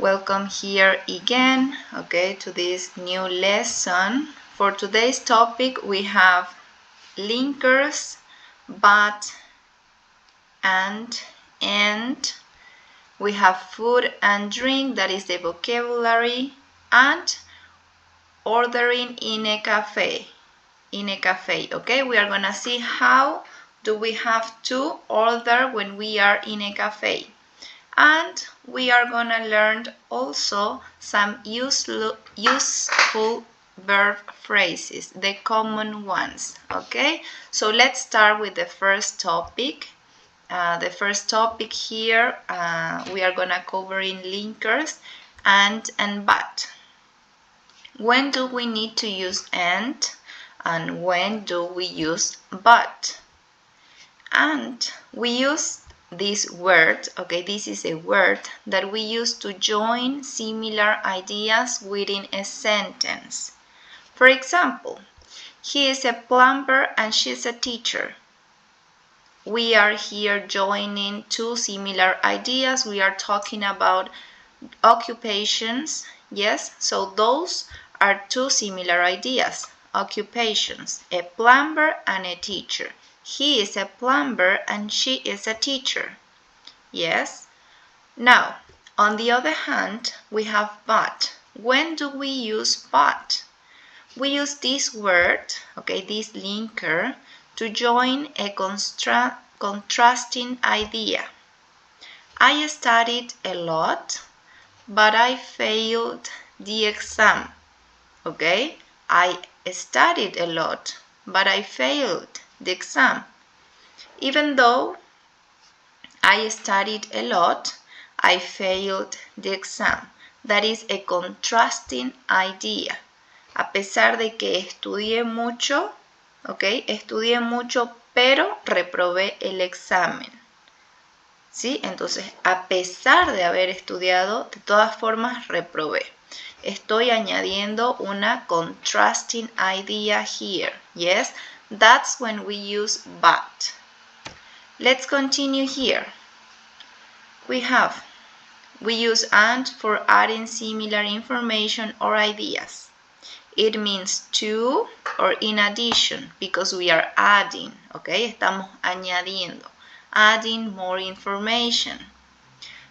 welcome here again, to this new lesson. For today's topic, we have linkers, but, and. We have food and drink, that is the vocabulary, and ordering in a cafe. Okay, we are gonna see how do we have to order when we are in a cafe. And we are gonna learn also some useful verb phrases, the common ones, okay? So let's start with the first topic. The first topic here, we are gonna cover in linkers and but. When do we need to use and when do we use but? And we use this word, okay, this is a word that we use to join similar ideas within a sentence. For example, he is a plumber and she's a teacher. We are here joining two similar ideas. We are talking about occupations, yes, so those are two similar ideas, occupations, a plumber and a teacher. He is a plumber and she is a teacher. Yes? Now, on the other hand, we have but. When do we use but? We use this word, okay, this linker, to join a contrasting idea. I studied a lot, but I failed the exam. Okay? I studied a lot, but I failed the exam. Even though I studied a lot, I failed the exam. That is a contrasting idea. A pesar de que estudié mucho, estudié mucho, pero reprobé el examen. ¿Sí? Entonces, a pesar de haber estudiado, de todas formas reprobé. Estoy añadiendo una contrasting idea here. Yes? That's when we use but. Let's continue here. We use and for adding similar information or ideas. It means to or in addition because we are adding, okay? Estamos añadiendo, adding more information.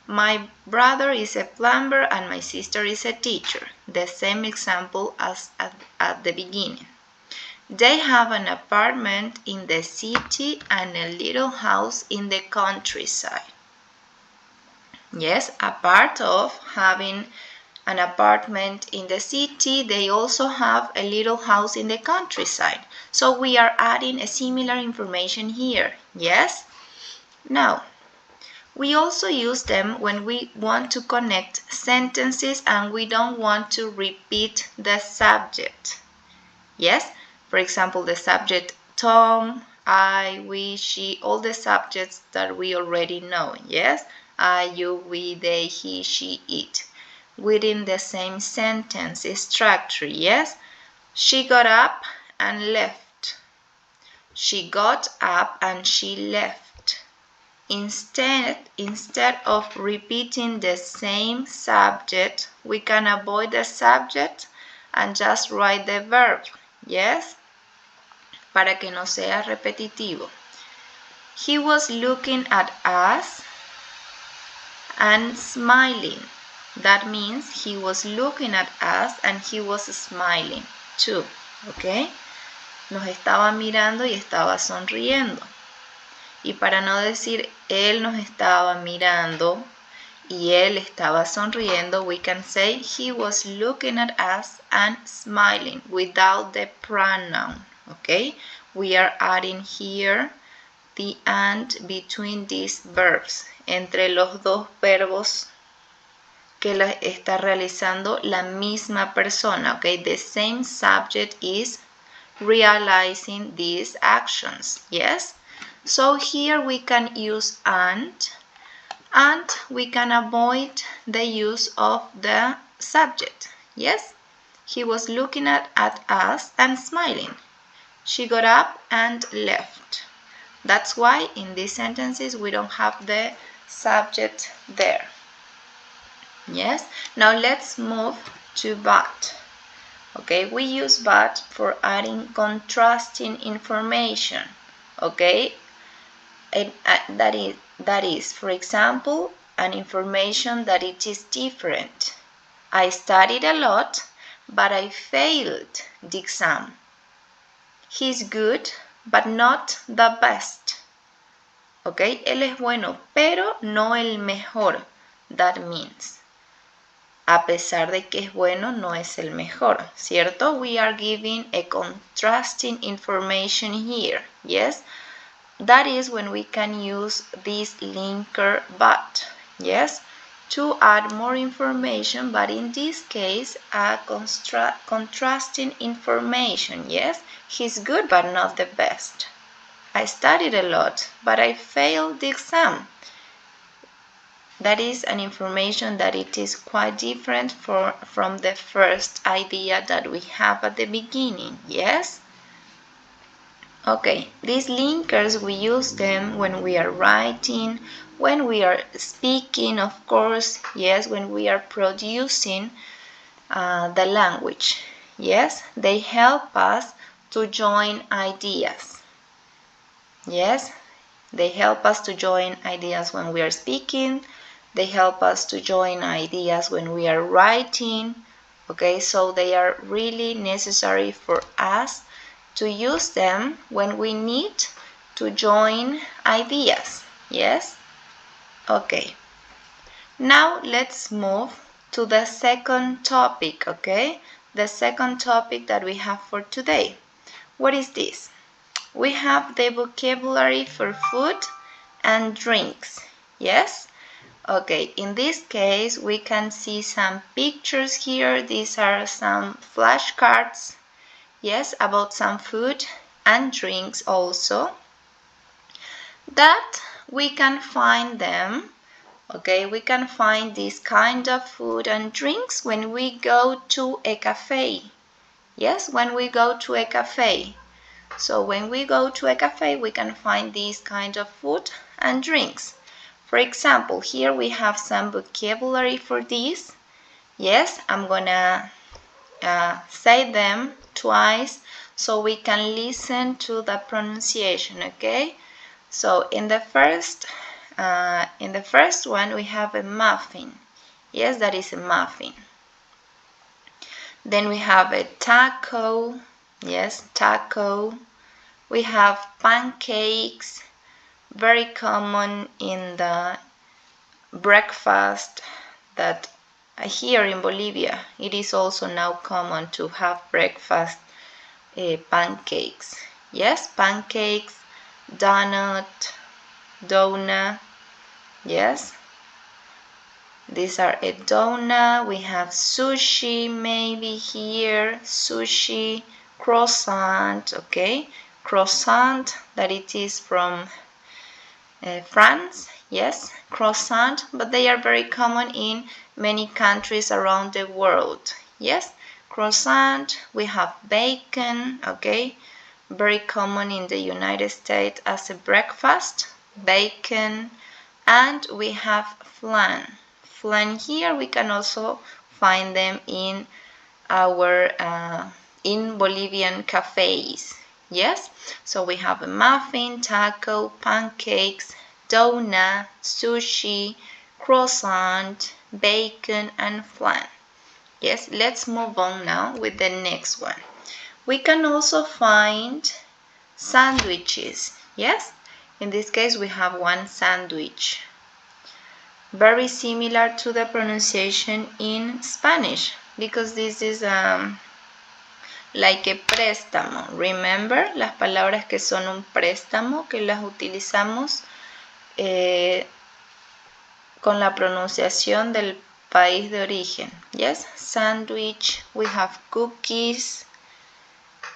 My brother is a plumber and my sister is a teacher. The same example as at the beginning. They have an apartment in the city and a little house in the countryside. Yes, a part of having an apartment in the city, they also have a little house in the countryside. So we are adding a similar information here. Yes? Now, we also use them when we want to connect sentences and we don't want to repeat the subject. Yes? For example, the subject Tom, I, we, she, all the subjects that we already know. Yes? I, you, we, they, he, she, it. Within the same sentence structure. Yes? She got up and left. She got up and she left. Instead of repeating the same subject, we can avoid the subject and just write the verb. Yes? Para que no sea repetitivo. He was looking at us and smiling. That means he was looking at us and he was smiling too. Okay? Nos estaba mirando y estaba sonriendo. Y para no decir él nos estaba mirando y él estaba sonriendo, we can say he was looking at us and smiling without the pronoun. Okay? We are adding here the and between these verbs, entre los dos verbos que está realizando la misma persona. Okay? The same subject is realizing these actions. Yes? So here we can use and we can avoid the use of the subject. Yes? He was looking at us and smiling. She got up and left. That's why in these sentences we don't have the subject there. Yes, now let's move to but. Okay, we use but for adding contrasting information. Okay, and that is, for example, an information that it is different. I studied a lot, but I failed the exam. He's good, but not the best. Okay, él es bueno, pero no el mejor. That means, a pesar de que es bueno, no es el mejor, ¿cierto? We are giving a contrasting information here, yes? That is when we can use this linker but, yes? To add more information, but in this case, a contrasting information, yes? He's good, but not the best. I studied a lot, but I failed the exam. That is an information that it is quite different from the first idea that we have at the beginning, yes? Okay, these linkers, we use them when we are writing, when we are speaking, of course, yes, when we are producing the language, yes? They help us to join ideas, yes? They help us to join ideas when we are speaking. They help us to join ideas when we are writing. Okay, so they are really necessary for us to use them when we need to join ideas. Yes? Okay. Now let's move to the second topic, okay? The second topic that we have for today. What is this? We have the vocabulary for food and drinks. Yes? Okay, in this case, we can see some pictures here. These are some flashcards, yes, about some food and drinks also. That we can find them, okay, we can find this kind of food and drinks when we go to a cafe. Yes, when we go to a cafe. So when we go to a cafe, we can find this kind of food and drinks. For example, here we have some vocabulary for this. Yes, I'm gonna say them twice so we can listen to the pronunciation, okay? So in the first one we have a muffin. Yes, that is a muffin. Then we have a taco. Yes, taco. We have pancakes, very common in the breakfast that here in Bolivia. It is also now common to have breakfast pancakes. Yes, pancakes, donut, yes. These are a donut. We have sushi maybe here, sushi, croissant, okay. Croissant, that it is from France, yes, croissant, but they are very common in many countries around the world, yes, croissant. We have bacon, okay, very common in the United States as a breakfast, bacon, and we have flan. Flan here we can also find them in our in Bolivian cafes. Yes, so we have a muffin, taco, pancakes, donut, sushi, croissant, bacon, and flan. Yes, let's move on now with the next one. We can also find sandwiches. Yes, in this case we have one sandwich. Very similar to the pronunciation in Spanish because this is like a préstamo. Remember las palabras que son un préstamo, que las utilizamos con la pronunciación del país de origen. Yes, sandwich. We have cookies,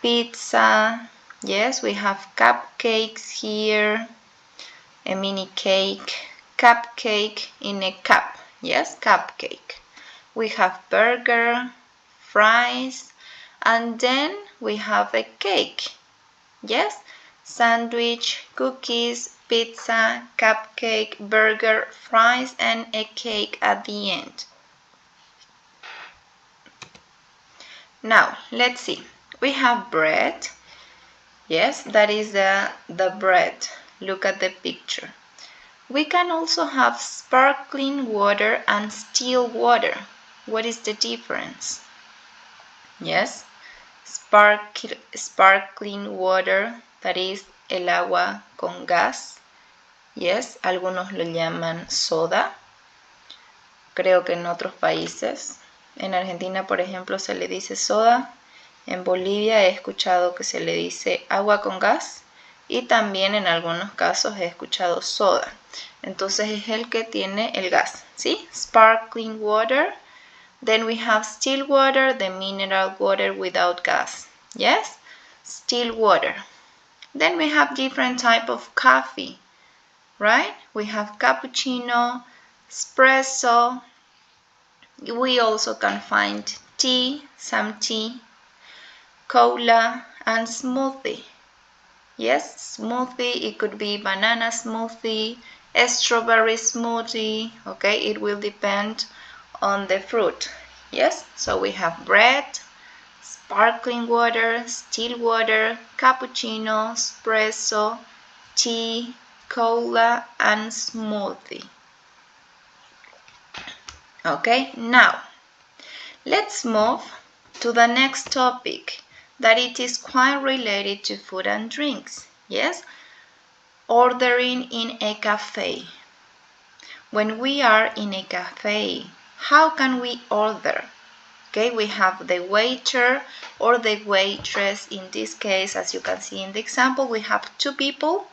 pizza. Yes, we have cupcakes here, a mini cake, cupcake in a cup. Yes, cupcake. We have burger, fries, and then we have a cake. Yes, sandwich, cookies, pizza, cupcake, burger, fries, and a cake at the end. Now, let's see. We have bread. Yes, that is the bread. Look at the picture. We can also have sparkling water and still water. What is the difference? Yes, sparkling water, that is el agua con gas. Yes, algunos lo llaman soda. Creo que en otros países. En Argentina, por ejemplo, se le dice soda. En Bolivia he escuchado que se le dice agua con gas. Y también en algunos casos he escuchado soda. Entonces es el que tiene el gas, ¿sí? Sparkling water. Then we have still water, the mineral water without gas. Yes? Still water. Then we have different type of coffee, right? We have cappuccino, espresso. We also can find tea, some tea, cola, and smoothie. Yes, smoothie, it could be banana smoothie, strawberry smoothie, okay? It will depend on the fruit. Yes, so we have bread, sparkling water, still water, cappuccino, espresso, tea, cola, and smoothie. Okay, now let's move to the next topic, that it is quite related to food and drinks. Yes, ordering in a cafe. When we are in a cafe, how can we order? Okay, we have the waiter or the waitress. In this case, as you can see in the example, we have two people.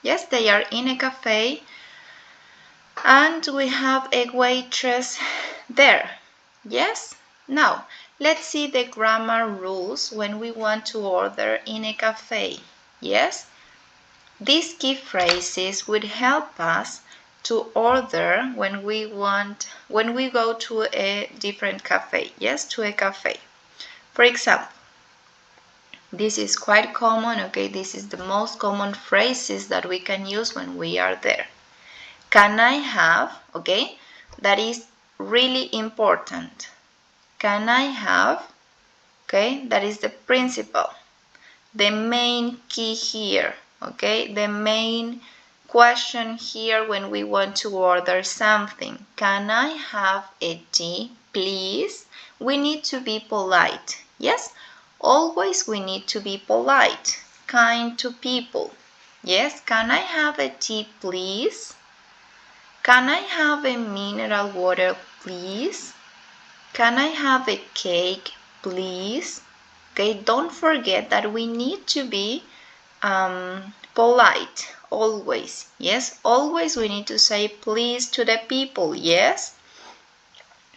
Yes, they are in a cafe. And we have a waitress there. Yes? Now, let's see the grammar rules when we want to order in a cafe. Yes? These key phrases would help us to order when we go to a different cafe. Yes, to a cafe. For example, this is quite common, okay? This is the most common phrases that we can use when we are there. Can I have, okay? That is really important. Can I have, okay? That is the principal. The main key here, okay? The main question here when we want to order something. Can I have a tea, please? We need to be polite. Yes? Always we need to be polite, kind to people. Yes? Can I have a tea, please? Can I have a mineral water, please? Can I have a cake, please? Okay, don't forget that we need to be polite, always. Yes, always we need to say please to the people, yes?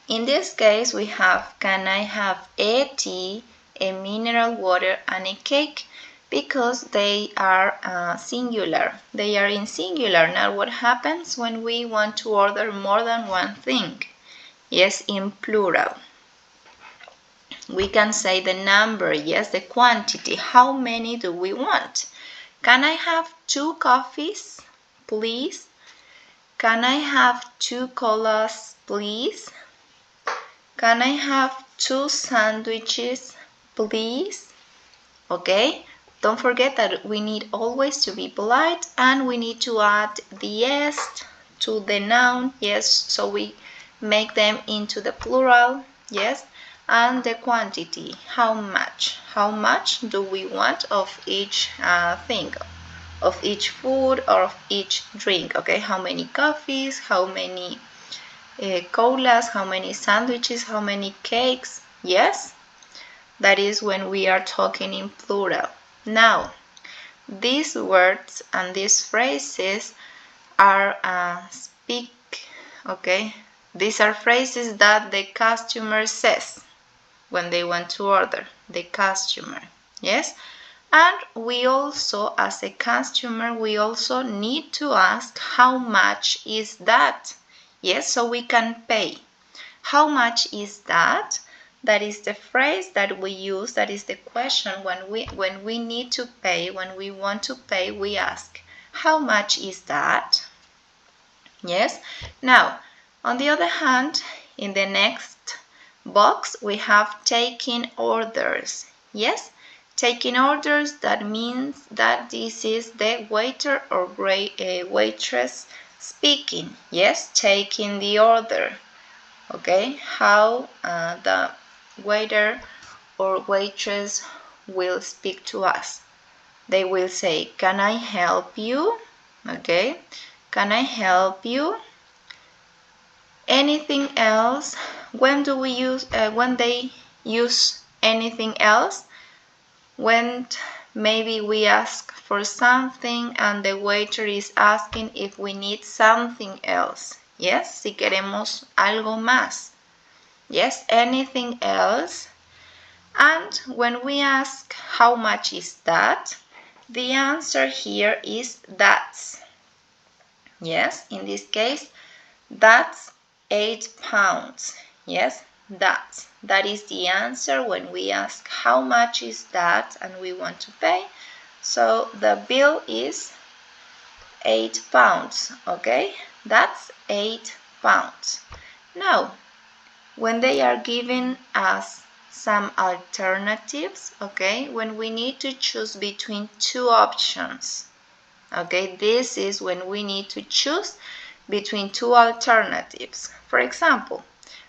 In this case, we have, can I have a tea, a mineral water, and a cake? Because they are singular. They are in singular. Now, what happens when we want to order more than one thing? Yes, in plural. We can say the number, yes, the quantity. How many do we want? Can I have 2 coffees, please? Can I have 2 colas, please? Can I have 2 sandwiches, please? Okay? Don't forget that we need always to be polite and we need to add the est to the noun, yes, so we make them into the plural, yes, and the quantity, how much do we want of each thing, of each food or of each drink, okay, how many coffees, how many colas, how many sandwiches, how many cakes, yes, that is when we are talking in plural. Now, these words and these phrases are okay? These are phrases that the customer says when they want to order, the customer, yes? And we also, as a customer, we also need to ask how much is that? Yes, so we can pay. How much is that? That is the phrase that we use, that is the question when we need to pay, when we want to pay, we ask, how much is that? Yes? Now, on the other hand, in the next box, we have taking orders. Yes, taking orders, that means that this is the waiter or waitress speaking. Yes, taking the order. Okay, how the waiter or waitress will speak to us. They will say, can I help you? Okay, can I help you? Anything else? When do we use, when they use anything else? When maybe we ask for something and the waiter is asking if we need something else. Yes, si queremos algo más. Yes, anything else? And when we ask how much is that, the answer here is that's. Yes, in this case, that's 8 pounds. Yes, that is the answer when we ask how much is that and we want to pay. So the bill is 8 pounds. Okay, that's 8 pounds. Now, when they are giving us some alternatives, okay, when we need to choose between two options, okay, this is when we need to choose between two alternatives. For example,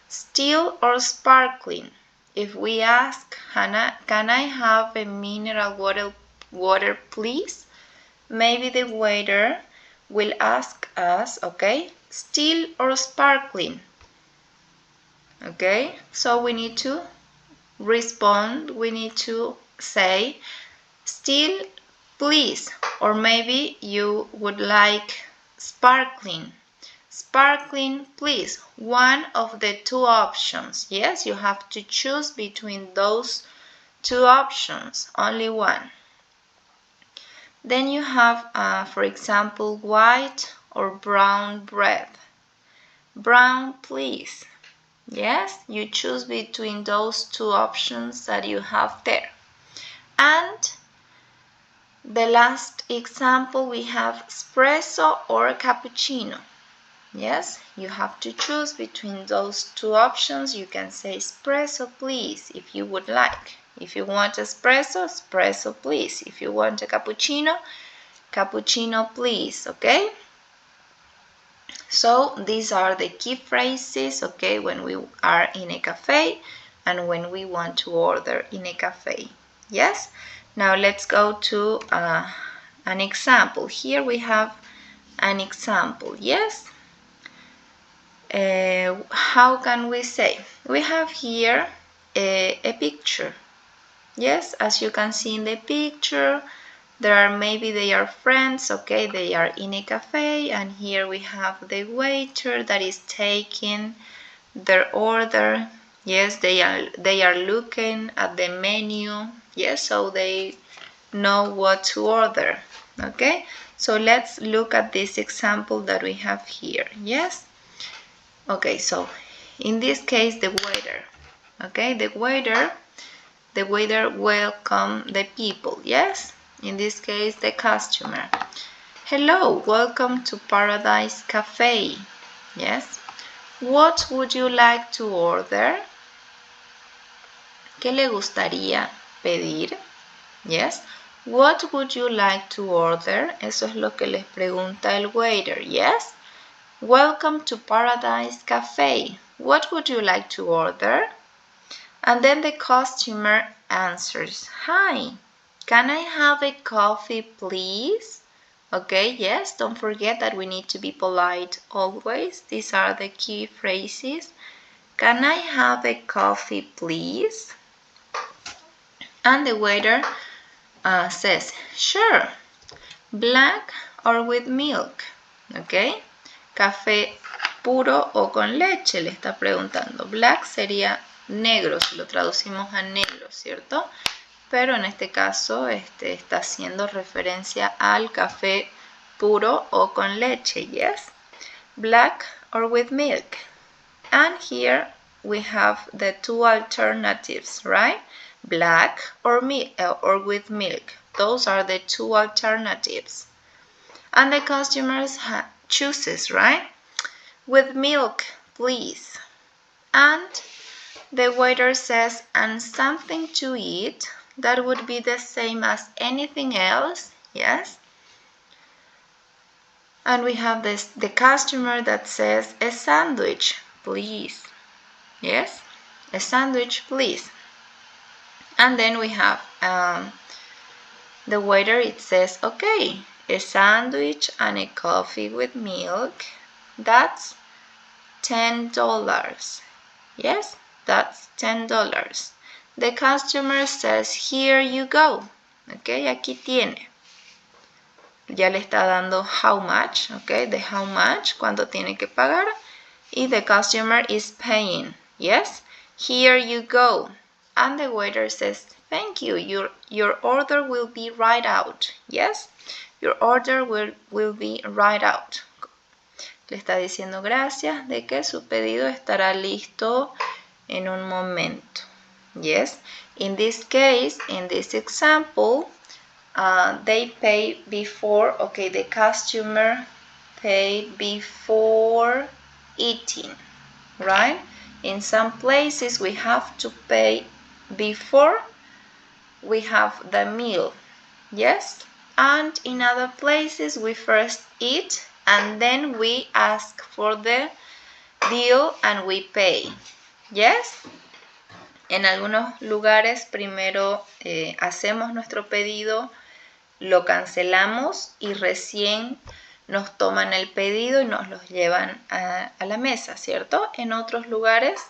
still or sparkling. If we ask, Hannah, can I have a mineral water please? Maybe the waiter will ask us, okay, still or sparkling. Okay, so we need to respond, we need to say still please, or maybe you would like sparkling. Sparkling please, one of the two options. Yes, you have to choose between those two options, only one. Then you have, for example, white or brown bread. Brown please. Yes, you choose between those two options that you have there. And the last example, we have espresso or cappuccino. Yes, you have to choose between those two options. You can say espresso please if you would like. If you want espresso, espresso please. If you want a cappuccino, cappuccino please, okay? So these are the key phrases, okay, when we are in a cafe and when we want to order in a cafe. Yes? Now let's go to an example. Here we have an example. Yes? How can we say? We have here a picture. Yes, as you can see in the picture, maybe they are friends, okay, they are in a cafe, and here we have the waiter that is taking their order. Yes, they are looking at the menu. Yes, so they know what to order. Okay, so let's look at this example that we have here. Yes, okay, so in this case the waiter, okay, the waiter welcome the people. Yes, in this case the customer. Hello, welcome to Paradise Cafe. Yes, what would you like to order? ¿Qué le gustaría pedir? Yes, what would you like to order? Eso es lo que les pregunta el waiter. Yes, welcome to Paradise Cafe. What would you like to order? And then the customer answers, hi, can I have a coffee please? Okay, yes, don't forget that we need to be polite always. These are the key phrases. Can I have a coffee please? And the waiter says, sure, black or with milk. Okay, café puro o con leche, le está preguntando. Black sería negro, si lo traducimos a negro, ¿cierto? Pero en este caso está haciendo referencia al café puro o con leche, yes? Black or with milk. And here we have the two alternatives, right? Black or with milk. Those are the two alternatives. And the customer chooses, right? With milk, please. And The waiter says, and something to eat. That would be the same as anything else, yes? And we have the customer that says, a sandwich, please. Yes? A sandwich, please. And then we have the waiter, it says, okay, a sandwich and a coffee with milk. That's $10. Yes? That's $10. The customer says, here you go. Okay, aquí tiene. Ya le está dando how much, okay, the how much, cuánto tiene que pagar. Y the customer is paying. Yes? Here you go. And the waiter says, thank you. Your order will be right out. Yes? Your order will be right out. Le está diciendo gracias de que su pedido estará listo en un momento. Yes? In this case, in this example, they pay before, okay, the customer paid before eating, right? In some places we have to pay before we have the meal, yes? And in other places we first eat and then we ask for the bill and we pay, yes? En algunos lugares primero hacemos nuestro pedido, lo cancelamos y recién nos toman el pedido y nos los llevan a la mesa, ¿cierto? En otros lugares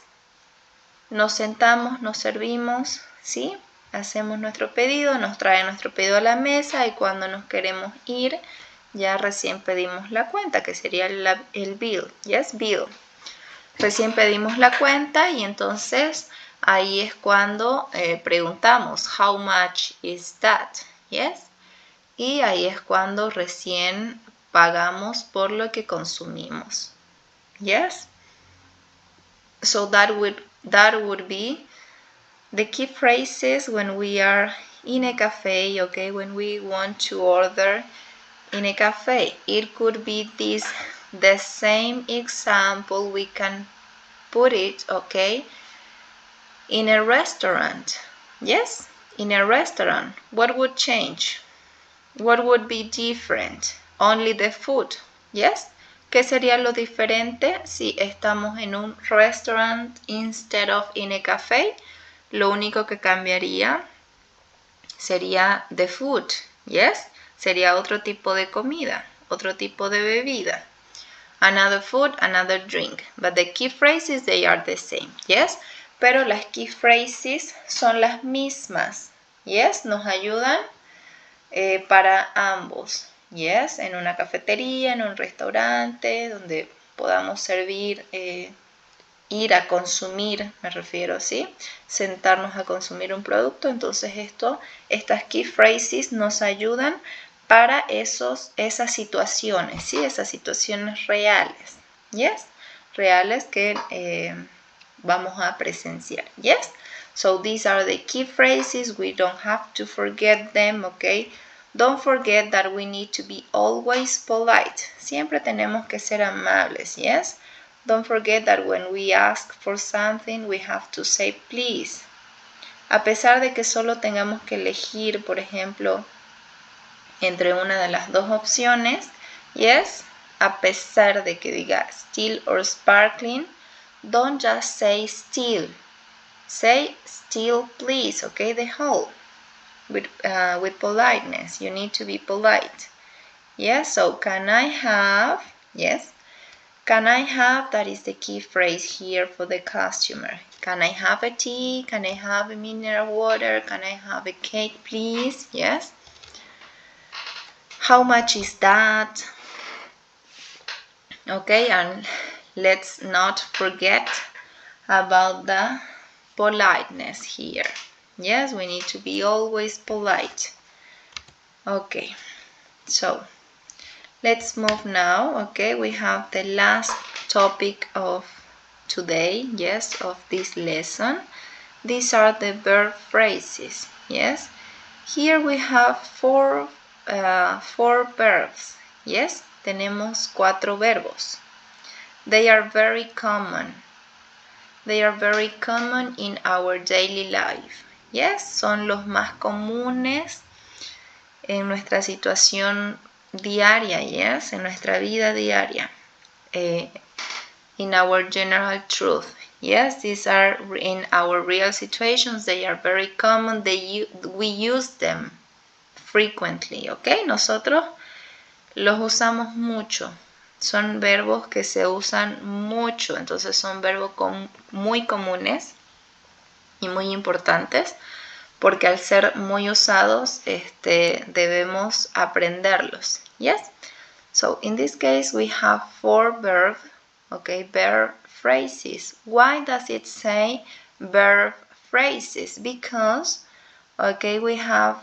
nos sentamos, nos servimos, ¿sí? Hacemos nuestro pedido, nos traen nuestro pedido a la mesa y cuando nos queremos ir ya recién pedimos la cuenta, que sería el bill, yes, bill. Recién pedimos la cuenta y entonces ahí es cuando preguntamos, how much is that, yes? Y ahí es cuando recién pagamos por lo que consumimos. Yes? So that would be the key phrases when we are in a cafe, okay? When we want to order in a cafe. It could be the same example, we can put it, okay? In a restaurant. Yes? In a restaurant. What would change? What would be different? Only the food, yes? ¿Qué sería lo diferente si estamos en un restaurant instead of in a cafe? Lo único que cambiaría sería the food, yes? Sería otro tipo de comida, otro tipo de bebida. Another food, another drink. But the key phrases, they are the same, yes? Pero las key phrases son las mismas, yes? Nos ayudan para ambos, yes, en una cafetería, en un restaurante, donde podamos servir, ir a consumir, me refiero, ¿sí? Sentarnos a consumir un producto, entonces estas key phrases nos ayudan para esas situaciones, ¿sí? Esas situaciones reales, yes, reales que vamos a presenciar, yes? So these are the key phrases. We don't have to forget them, okay? Don't forget that we need to be always polite. Siempre tenemos que ser amables, yes? Don't forget that when we ask for something, we have to say please. A pesar de que solo tengamos que elegir, por ejemplo, entre una de las dos opciones, yes? A pesar de que diga still or sparkling, don't just say still. Say still please, okay, the whole, with politeness. You need to be polite. Yes, so can I have, yes, can I have, that is the key phrase here for the customer. Can I have a tea? Can I have a mineral water? Can I have a cake, please? Yes. How much is that? Okay, and let's not forget about the politeness here. Yes, we need to be always polite. Okay, so let's move now. Okay, we have the last topic of today, yes, of this lesson. These are the verb phrases, yes. Here we have four verbs, yes. Tenemos 4 verbos. They are very common. They are very common in our daily life. Yes, son los más comunes en nuestra situación diaria, yes, en nuestra vida diaria. In our general truth. Yes, these are in our real situations. They are very common. We use them frequently, ¿ok? Nosotros los usamos mucho. Son verbos que se usan mucho. Entonces son verbos muy comunes y muy importantes porque al ser muy usados debemos aprenderlos. Yes? So in this case we have 4 verbs. Okay, verb phrases. Why does it say verb phrases? Because, okay, we have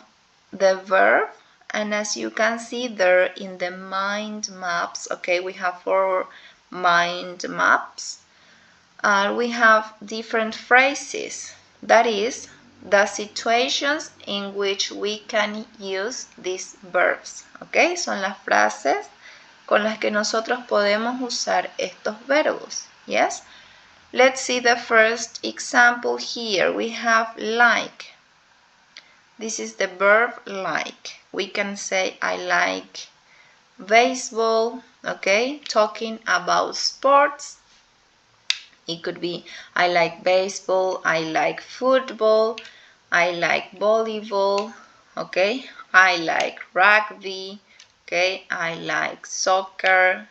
the verb, and as you can see there in the mind maps, okay, we have 4 mind maps. We have different phrases. That is, the situations in which we can use these verbs. Okay, son las frases con las que nosotros podemos usar estos verbos. Yes? Let's see the first example here. We have like. This is the verb like. We can say I like baseball, okay? Talking about sports. It could be I like baseball, I like football, I like volleyball, okay? I like rugby. Okay, I like soccer,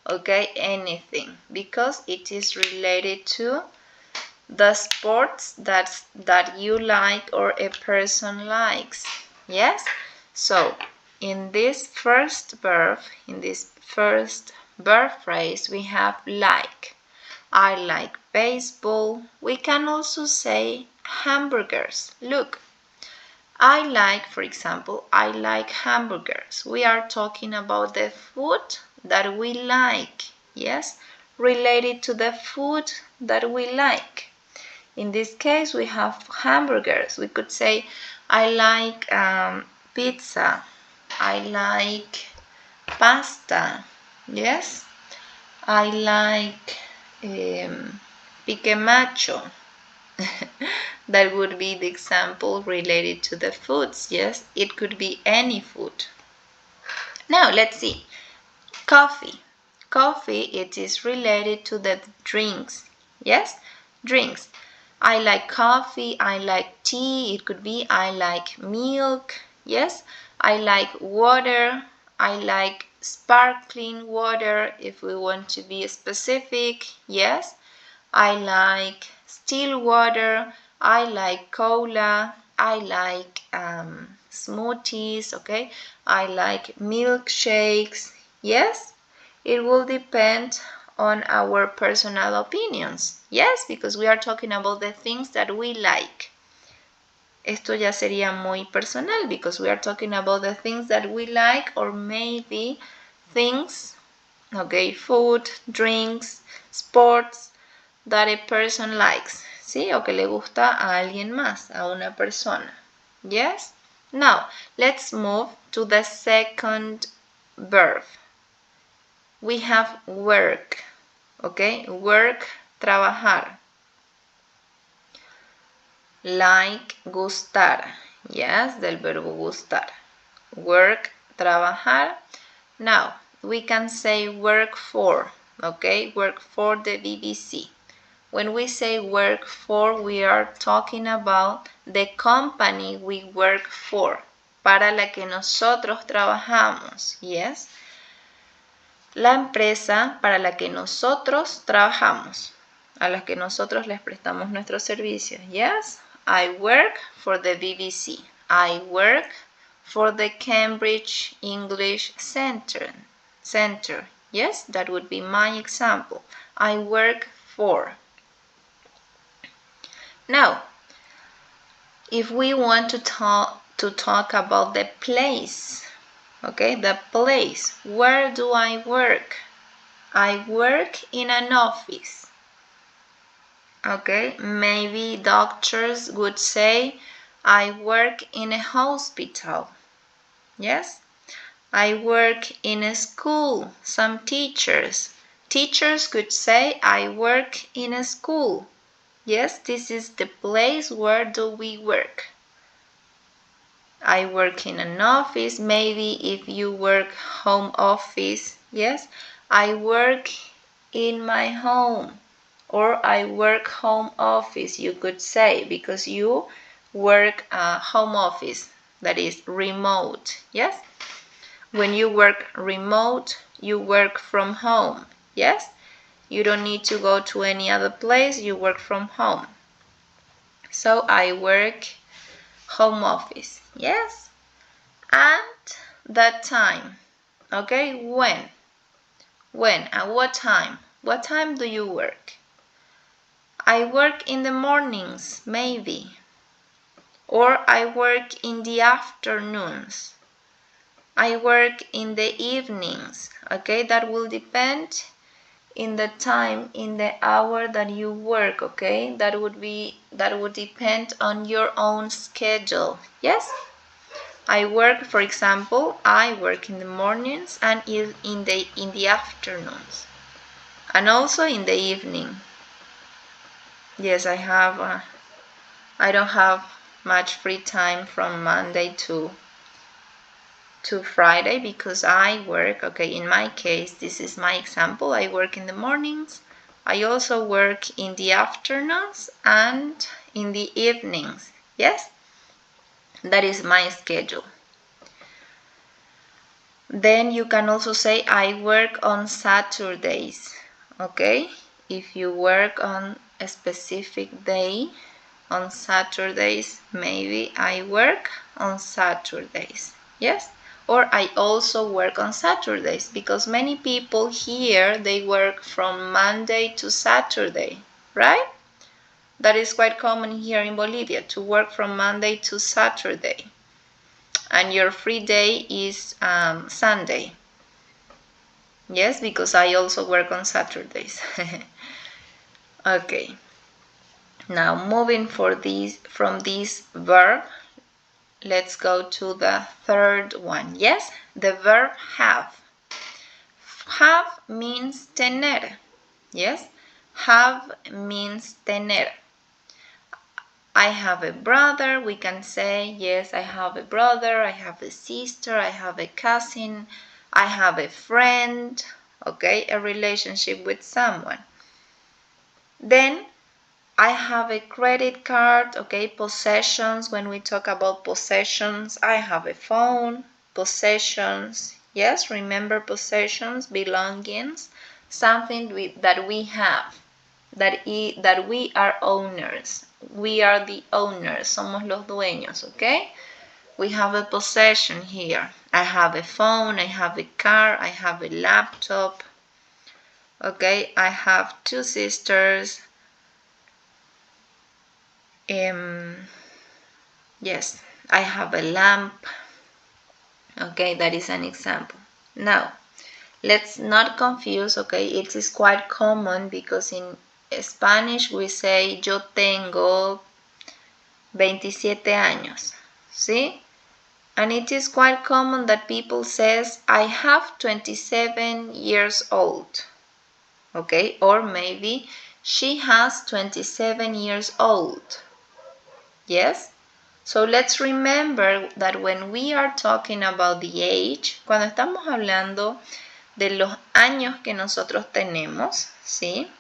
okay, anything, because it is related to the sports that you like or a person likes. Yes? So, in this first verb phrase, we have like. I like baseball. We can also say hamburgers. Look. I like, for example, I like hamburgers. We are talking about the food that we like, yes, related to the food that we like. In this case, we have hamburgers. We could say, I like pizza. I like pasta, yes. I like pique macho. That would be the example related to the foods, yes? It could be any food. Now, let's see. Coffee. Coffee, it is related to the drinks, yes? Drinks. I like coffee, I like tea, it could be I like milk, yes? I like water, I like sparkling water, if we want to be specific, yes? I like still water, I like cola, I like smoothies, okay? I like milkshakes, yes? It will depend on our personal opinions, yes? Because we are talking about the things that we like. Esto ya sería muy personal because we are talking about the things that we like or maybe things, okay, food, drinks, sports, that a person likes, ¿sí? O que le gusta a alguien más, a una persona. Yes? Now, let's move to the second verb. We have work, okay? Work, trabajar. Like, gustar. Yes, del verbo gustar. Work, trabajar. Now, we can say work for, okay? Work for the BBC. When we say work for, we are talking about the company we work for, para la que nosotros trabajamos, yes? La empresa para la que nosotros trabajamos, a la que nosotros les prestamos nuestros servicios, yes? I work for the BBC. I work for the Cambridge English Center. Yes, that would be my example. I work for. Now, if we want to talk about the place, okay, the place, where do I work? I work in an office. Okay, maybe doctors would say, I work in a hospital. Yes? I work in a school. Some teachers could say, I work in a school. Yes, this is the place where do we work. I work in an office. Maybe if you work home office, yes, I work in my home, or I work home office, you could say, because you work home office, that is remote, yes? When you work remote, you work from home, yes? You don't need to go to any other place, you work from home. So I work home office, yes? At that time, okay? When? At what time? What time do you work? I work in the mornings, maybe. Or I work in the afternoons. I work in the evenings, okay? That will depend in the time, in the hour that you work, okay? That would depend on your own schedule, yes? I work, for example, I work in the mornings and in the afternoons, and also in the evening. Yes, I don't have much free time from Monday to Friday because I work, okay, in my case, this is my example, I work in the mornings, I also work in the afternoons and in the evenings, yes? That is my schedule. Then you can also say I work on Saturdays, okay? If you work on a specific day, on Saturdays, maybe I work on Saturdays, yes? Or I also work on Saturdays because many people here, they work from Monday to Saturday, right? That is quite common here in Bolivia, to work from Monday to Saturday. And your free day is Sunday. Yes, because I also work on Saturdays. Okay. Now moving from this verb, let's go to the third one. Yes, the verb have. Have means tener. Yes, have means tener. I have a brother, we can say, yes, I have a brother, I have a sister, I have a cousin, I have a friend, okay, a relationship with someone. Then I have a credit card, okay, possessions, when we talk about possessions, I have a phone, possessions, yes, remember possessions, belongings, something that we have, that we are owners. We are the owners, somos los dueños, okay? We have a possession here. I have a phone, I have a car, I have a laptop, okay? I have two sisters. Yes, I have a lamp, okay? That is an example. Now, let's not confuse, okay? It is quite common because in Spanish we say yo tengo 27 años, ¿sí? And it is quite common that people says I have 27 years old, okay? Or maybe she has 27 years old, yes? So let's remember that when we are talking about the age, cuando estamos hablando de los años que nosotros tenemos, ¿sí?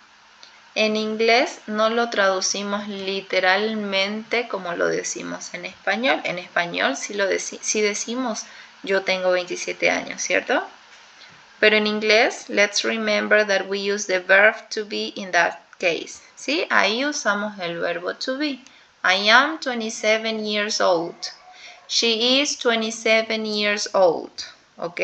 En inglés no lo traducimos literalmente como lo decimos en español. En español sí decimos yo tengo 27 años, ¿cierto? Pero en inglés, let's remember that we use the verb to be in that case. ¿Sí? Ahí usamos el verbo to be. I am 27 years old. She is 27 years old. ¿Ok?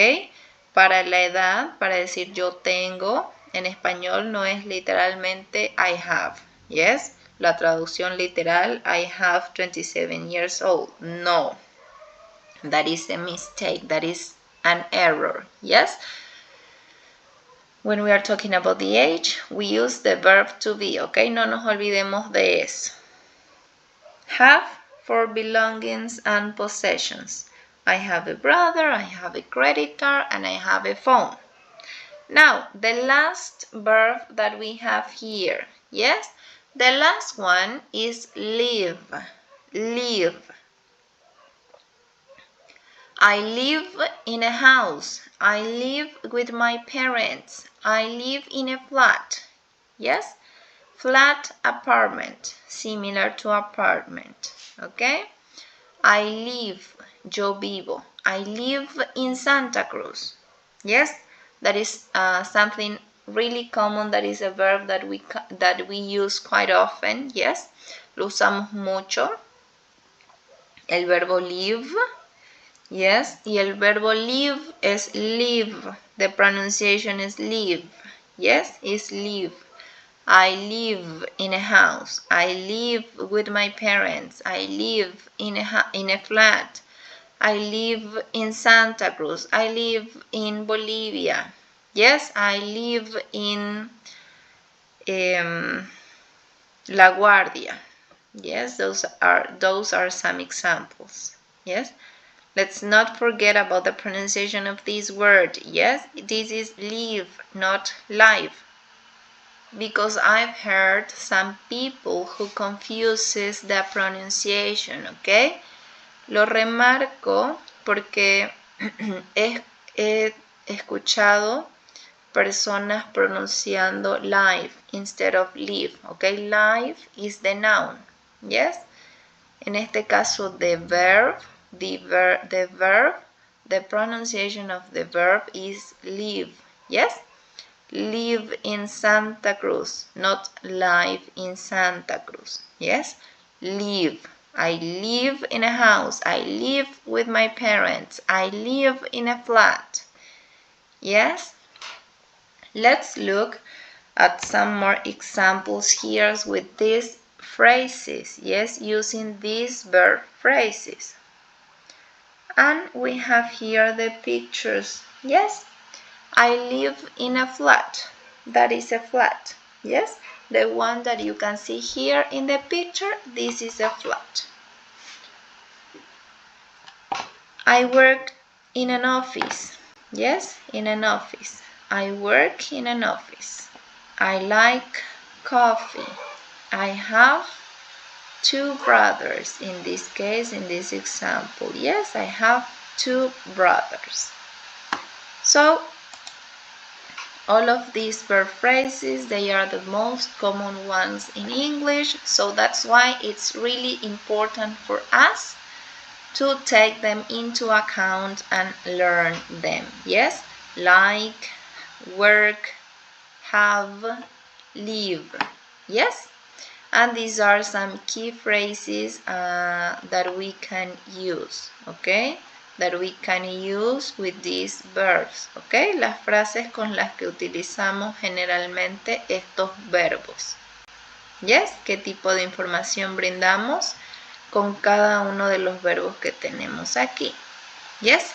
Para la edad, para decir yo tengo, en español no es literalmente I have. Yes? La traducción literal, I have 27 years old. No. That is a mistake. That is an error. Yes? When we are talking about the age, we use the verb to be. ¿Ok? No nos olvidemos de eso. Have for belongings and possessions. I have a brother, I have a credit card, and I have a phone. Now, the last verb that we have here, yes? The last one is live. Live. I live in a house. I live with my parents. I live in a flat. Yes? Flat, apartment, similar to apartment. Okay? I live, yo vivo. I live in Santa Cruz. Yes? That is something really common. That is a verb that we use quite often. Yes? Lo usamos mucho. El verbo live. Yes, y el verbo live es live. The pronunciation is live. Yes, it's live. I live in a house. I live with my parents. I live in a flat. I live in Santa Cruz. I live in Bolivia. Yes, I live in La Guardia. Yes, those are some examples. Yes. Let's not forget about the pronunciation of this word. Yes, this is live, not live. Because I've heard some people who confuses the pronunciation, ¿ok? Lo remarco porque he escuchado personas pronunciando live instead of live, ¿ok? Live is the noun, yes? En este caso, the pronunciation of the verb is live, yes? Live in Santa Cruz, not live in Santa Cruz, yes? Live. I live in a house. I live with my parents. I live in a flat, yes? Let's look at some more examples here with these phrases, yes, using these verb phrases. And we have here the pictures, yes. I live in a flat. That is a flat, yes. The one that you can see here in the picture, this is a flat. I work in an office, yes, in an office. I work in an office. I like coffee. I have 2 brothers in this case, in this example. Yes, I have 2 brothers. So, all of these verb phrases, they are the most common ones in English. So that's why it's really important for us to take them into account and learn them. Yes, like, work, have, live. Yes, and these are some key phrases that we can use, okay? That we can use with these verbs, okay? Las frases con las que utilizamos generalmente estos verbos. Yes, ¿qué tipo de información brindamos con cada uno de los verbos que tenemos aquí? Yes,